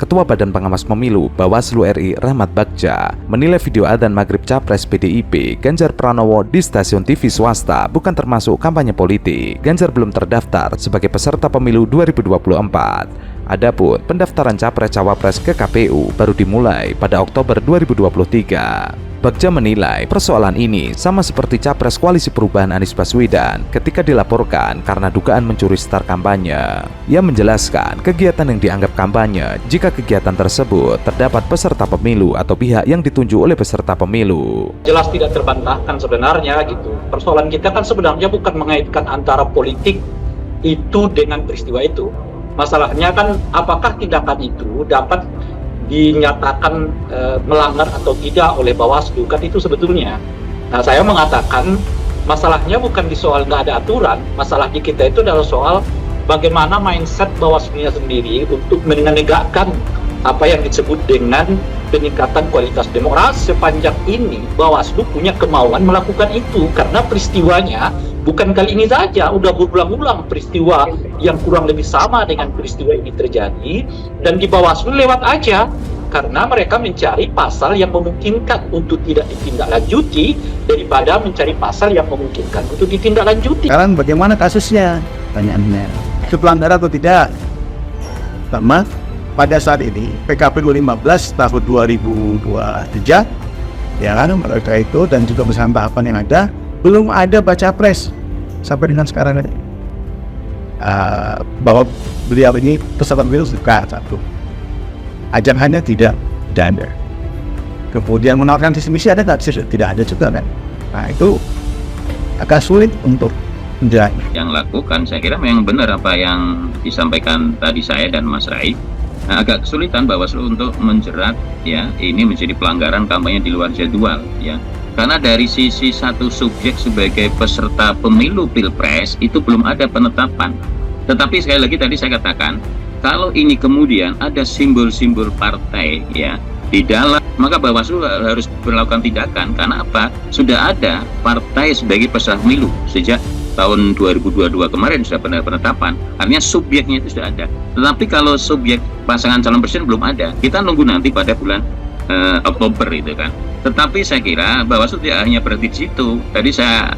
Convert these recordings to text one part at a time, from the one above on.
Ketua Badan Pengawas Pemilu Bawaslu RI Rahmat Bagja menilai video adzan maghrib Capres PDIP Ganjar Pranowo di stasiun TV swasta bukan termasuk kampanye politik. Ganjar belum terdaftar sebagai peserta pemilu 2024. Adapun pendaftaran Capres-Cawapres ke KPU baru dimulai pada Oktober 2023. Bagja menilai persoalan ini sama seperti Capres Koalisi Perubahan Anies Baswedan ketika dilaporkan karena dugaan mencuri star kampanye. Ia menjelaskan kegiatan yang dianggap kampanye jika kegiatan tersebut terdapat peserta pemilu atau pihak yang ditunjuk oleh peserta pemilu. Jelas tidak terbantahkan sebenarnya gitu. Persoalan kita kan sebenarnya bukan mengaitkan antara politik itu dengan peristiwa itu. Masalahnya kan apakah tindakan itu dapat dinyatakan melanggar atau tidak oleh Bawaslu, kan itu sebetulnya. Nah, saya mengatakan masalahnya bukan di soal nggak ada aturan, masalah di kita itu adalah soal bagaimana mindset Bawaslu-nya sendiri untuk menegakkan apa yang disebut dengan peningkatan kualitas demokrasi. Sepanjang ini Bawaslu punya kemauan melakukan itu karena peristiwanya bukan kali ini saja, udah berulang-ulang peristiwa yang kurang lebih sama dengan peristiwa ini terjadi, dan di Bawaslu lewat aja karena mereka mencari pasal yang memungkinkan untuk tidak ditindaklanjuti daripada mencari pasal yang memungkinkan untuk ditindaklanjuti. Sekarang bagaimana kasusnya? Pertanyaannya, itu pelanggaran atau tidak? Pertama, pada saat ini PKPU 15 tahun 2023, ya kan, mereka itu dan juga bersama tahapan yang ada, belum ada baca pres sampai dengan sekarang ini bahwa beliau ini peserta pemilu suka satu, ajangannya tidak ada. Kemudian menawarkan visi misi ada nggak? Tidak ada juga kan. Nah itu agak sulit untuk menjelaskan. Yang lakukan saya kira memang benar apa yang disampaikan tadi saya dan Mas Rai. Nah, agak kesulitan Bawaslu untuk menjerat ya ini menjadi pelanggaran kampanye di luar jadwal ya. Karena dari sisi satu subjek sebagai peserta pemilu Pilpres itu belum ada penetapan. Tetapi sekali lagi tadi saya katakan, kalau ini kemudian ada simbol-simbol partai ya di dalam, maka Bawaslu harus melakukan tindakan. Karena apa? Sudah ada partai sebagai peserta pemilu sejak tahun 2022 kemarin sudah benar penetapan. Artinya subjeknya itu sudah ada. Tetapi kalau subjek pasangan calon presiden belum ada, kita nunggu nanti pada bulan Oktober itu kan. Tetapi saya kira Bawaslu tidak hanya berhenti di situ. Tadi saya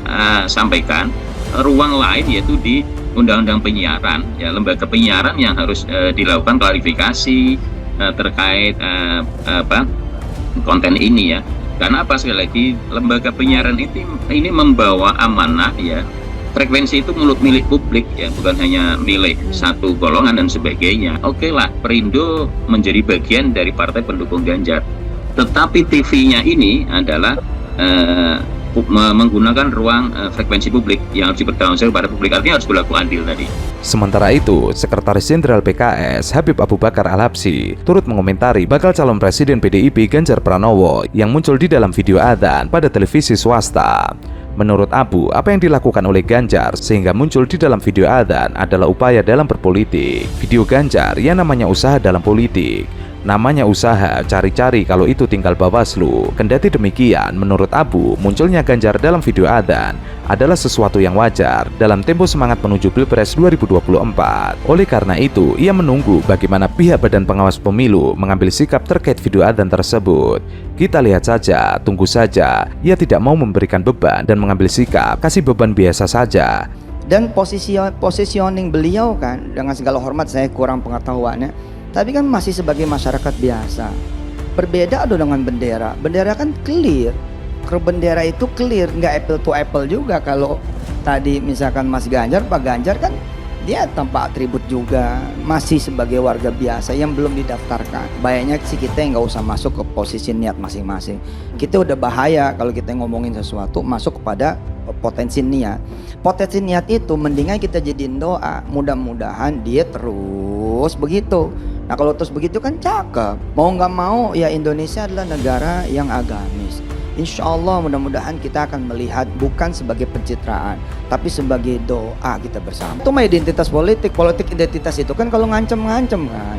sampaikan ruang lain yaitu di Undang-Undang Penyiaran ya, lembaga penyiaran yang harus dilakukan klarifikasi terkait konten ini ya. Karena apa, sekali lagi lembaga penyiaran ini membawa amanah ya. Frekuensi itu milik publik ya, bukan hanya milik satu golongan dan sebagainya. Oke lah, Perindo menjadi bagian dari partai pendukung Ganjar. Tetapi TV-nya ini adalah menggunakan ruang frekuensi publik yang harus dipertanggungjawabkan pada publik, artinya harus berlaku adil tadi. Sementara itu, Sekretaris Jenderal PKS Habib Abu Bakar Al-Habsyi turut mengomentari bakal calon presiden PDIP Ganjar Pranowo yang muncul di dalam video adzan pada televisi swasta. Menurut Abu, apa yang dilakukan oleh Ganjar sehingga muncul di dalam video adzan adalah upaya dalam berpolitik. Video Ganjar yang namanya usaha dalam politik. Namanya usaha, cari-cari kalau itu tinggal Bawaslu. Kendati demikian, menurut Abu, munculnya Ganjar dalam video adzan adalah sesuatu yang wajar dalam tempo semangat menuju Pilpres 2024. Oleh karena itu, ia menunggu bagaimana pihak Badan Pengawas Pemilu mengambil sikap terkait video adzan tersebut. Kita lihat saja, tunggu saja. Ia tidak mau memberikan beban dan mengambil sikap, kasih beban biasa saja. Dan positioning beliau kan, dengan segala hormat saya kurang pengetahuannya, tapi kan masih sebagai masyarakat biasa. Berbeda dengan bendera. Bendera kan clear. Kalau bendera itu clear, nggak apple to apple juga. Kalau tadi misalkan Mas Ganjar, Pak Ganjar kan dia tanpa atribut juga, masih sebagai warga biasa yang belum didaftarkan. Bayangnya sih kita nggak usah masuk ke posisi niat masing-masing. Kita udah bahaya kalau kita ngomongin sesuatu masuk kepada potensi niat. Potensi niat itu mendingan kita jadiin doa. Mudah-mudahan dia terus begitu. Nah kalau terus begitu kan cakep. Mau nggak mau ya Indonesia adalah negara yang agamis. Insya Allah mudah-mudahan kita akan melihat bukan sebagai pencitraan, tapi sebagai doa kita bersama. Itu mah identitas politik. Politik identitas itu kan kalau ngancem-ngancem kan.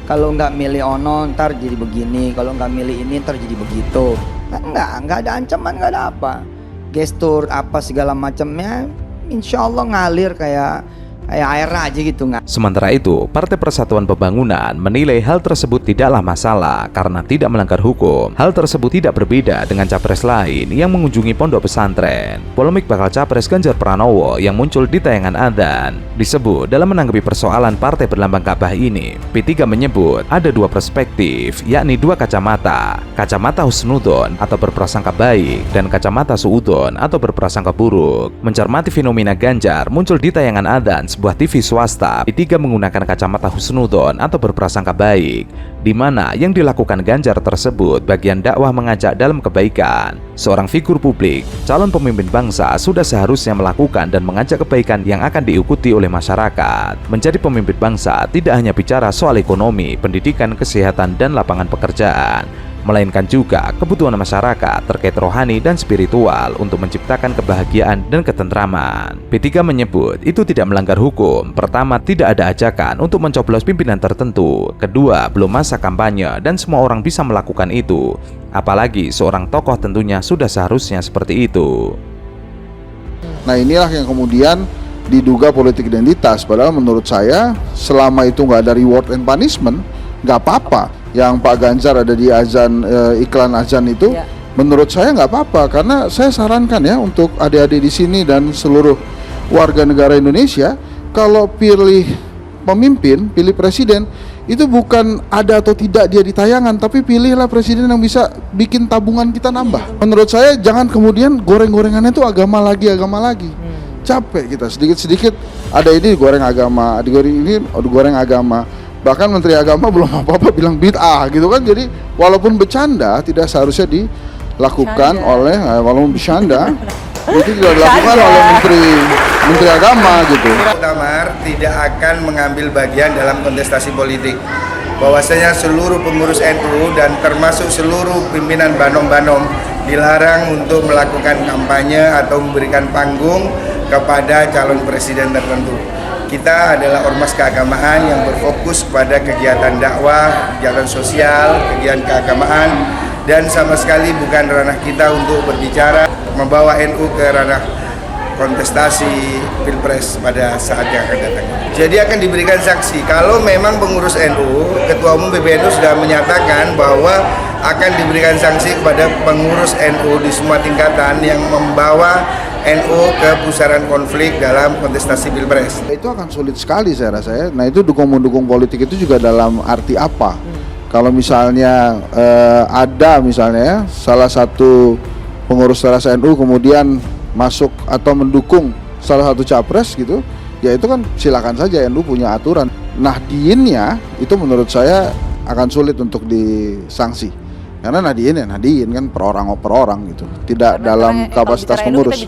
Kalau nggak milih ono ntar jadi begini, kalau nggak milih ini ntar jadi begitu. Kan nggak ada ancaman, nggak ada apa. Gestur apa segala macamnya, insya Allah ngalir kayak kayak air aja gitu nggak. Sementara itu, Partai Persatuan Pembangunan menilai hal tersebut tidaklah masalah karena tidak melanggar hukum. Hal tersebut tidak berbeda dengan capres lain yang mengunjungi pondok pesantren. Polemik bakal capres Ganjar Pranowo yang muncul di tayangan adzan disebut dalam menanggapi persoalan partai berlambang Ka'bah ini. P3 menyebut ada dua perspektif, yakni dua kacamata. Kacamata husnudon atau berprasangka baik dan kacamata suudon atau berprasangka buruk. Mencermati fenomena Ganjar muncul di tayangan adzan sebuah TV swasta. P3 menggunakan kacamata husnudon atau berprasangka baik, di mana yang dilakukan Ganjar tersebut bagian dakwah mengajak dalam kebaikan. Seorang figur publik, calon pemimpin bangsa sudah seharusnya melakukan dan mengajak kebaikan yang akan diikuti oleh masyarakat. Menjadi pemimpin bangsa tidak hanya bicara soal ekonomi, pendidikan, kesehatan, dan lapangan pekerjaan, melainkan juga kebutuhan masyarakat terkait rohani dan spiritual untuk menciptakan kebahagiaan dan ketentraman. P3 menyebut itu tidak melanggar hukum. Pertama, tidak ada ajakan untuk mencoblos pimpinan tertentu. Kedua, belum masa kampanye dan semua orang bisa melakukan itu. Apalagi seorang tokoh tentunya sudah seharusnya seperti itu. Nah, inilah yang kemudian diduga politik identitas. Padahal menurut saya selama itu nggak ada reward and punishment, nggak apa-apa. Yang Pak Ganjar ada di azan, iklan azan itu, menurut saya nggak apa-apa, karena saya sarankan ya untuk adik-adik di sini dan seluruh warga negara Indonesia, kalau pilih pemimpin, pilih presiden, itu bukan ada atau tidak dia di tayangan, tapi pilihlah presiden yang bisa bikin tabungan kita nambah. Menurut saya jangan kemudian goreng-gorengannya itu agama lagi. Capek kita sedikit-sedikit ada ini goreng agama, goreng agama. Bahkan Menteri Agama belum apa-apa bilang bid'ah gitu kan. Jadi walaupun bercanda tidak seharusnya dilakukan oleh walaupun bercanda itu tidak dilakukan oleh Menteri Agama gitu. Muktamar tidak akan mengambil bagian dalam kontestasi politik. Bahwasanya seluruh pengurus NU dan termasuk seluruh pimpinan Banom-Banom dilarang untuk melakukan kampanye atau memberikan panggung kepada calon presiden tertentu. Kita adalah ormas keagamaan yang berfokus pada kegiatan dakwah, kegiatan sosial, kegiatan keagamaan, dan sama sekali bukan ranah kita untuk berbicara membawa NU ke ranah kontestasi Pilpres pada saat yang akan datang. Jadi akan diberikan sanksi kalau memang pengurus NU, Ketua Umum PBNU sudah menyatakan bahwa akan diberikan sanksi kepada pengurus NU di semua tingkatan yang membawa NU ke pusaran konflik dalam kontestasi Pilpres. Itu akan sulit sekali saya rasa ya. Nah, itu dukung-mendukung politik itu juga dalam arti apa? Kalau misalnya ada misalnya ya, salah satu pengurus teras NU kemudian masuk atau mendukung salah satu capres gitu, ya itu kan silakan saja, NU punya aturan. Nahdliinnya itu menurut saya akan sulit untuk disanksi. Karena Nahdliin kan per orang gitu, tidak dalam kapasitas pengurus.